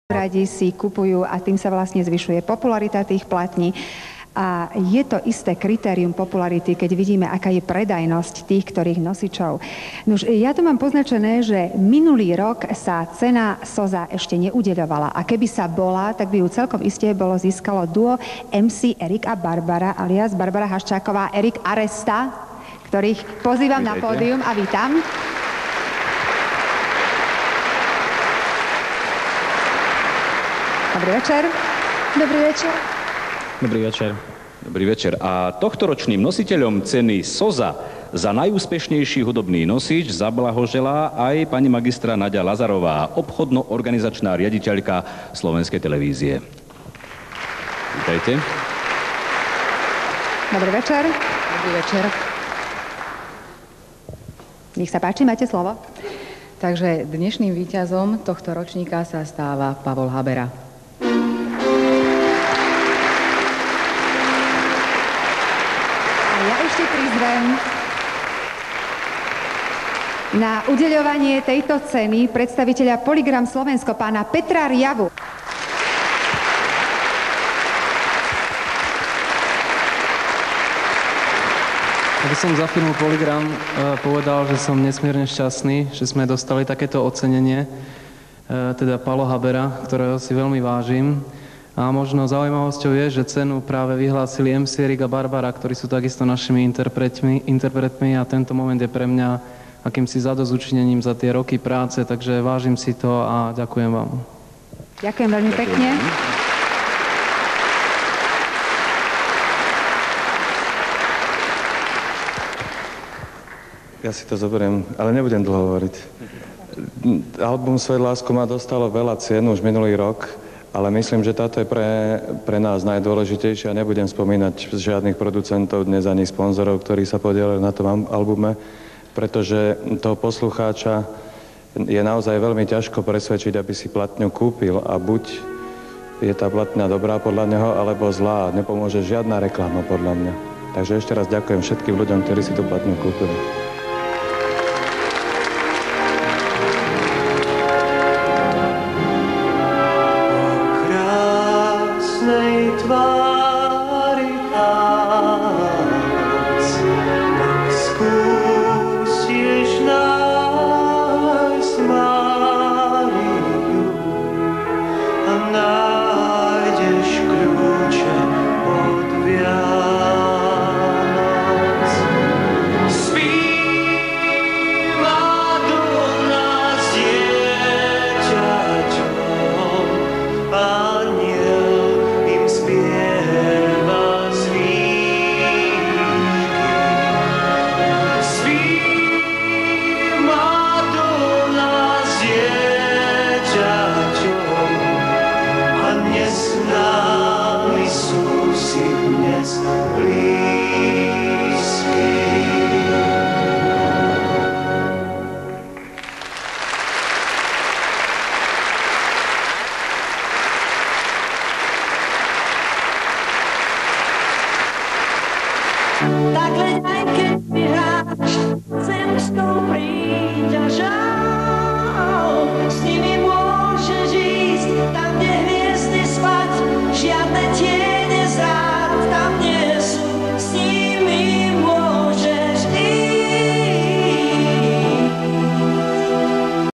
Radi si kupujú a tým sa vlastne zvyšuje popularita tých platní. A je to isté kritérium popularity, keď vidíme, aká je predajnosť tých, ktorých nosičov. Nož, ja tu mám poznačené, že minulý rok sa cena SOZA ešte neudeľovala. A keby sa bola, tak by ju celkom iste bolo získalo duo MC Erik a Barbara, alias Barbara Haščáková, Erik Aresta, ktorých pozývam na pódium a vítam. Dobrý večer. Dobrý večer. Dobrý večer. Dobrý večer. A tohtoročným nositeľom ceny SOZA za najúspešnejší hudobný nosič zablahoželá aj pani magistra Naďa Lazarová, obchodno-organizačná riaditeľka Slovenskej televízie. Vítajte. Dobrý večer. Dobrý večer. Nech sa páči, máte slovo. Takže dnešným víťazom tohto ročníka sa stáva Pavol Habera. Prizvem na udeľovanie tejto ceny predstaviteľa Polygram Slovensko, pána Petra Riavu. Aby som za firmu Polygram povedal, že som nesmierne šťastný, že sme dostali takéto ocenenie, teda Palo Habera, ktorého si veľmi vážim. A možno zaujímavosťou je, že cenu práve vyhlásili MC Erik a Barbara, ktorí sú takisto našimi interpretmi a tento moment je pre mňa akýmsi zadozučinením za tie roky práce, takže vážim si to a ďakujem vám. Ďakujem veľmi pekne. Ja si to zoberiem, ale nebudem dlho hovoriť. Album Svet lásku ma dostalo veľa cien už minulý rok, ale myslím, že táto je pre nás najdôležitejšia. Nebudem spomínať žiadnych producentov dnes ani sponzorov, ktorí sa podielali na tom albume, pretože toho poslucháča je naozaj veľmi ťažko presvedčiť, aby si platňu kúpil a buď je tá platňa dobrá podľa neho, alebo zlá. Nepomôže žiadna reklama podľa mňa. Takže ešte raz ďakujem všetkým ľuďom, ktorí si tú platňu kúpili.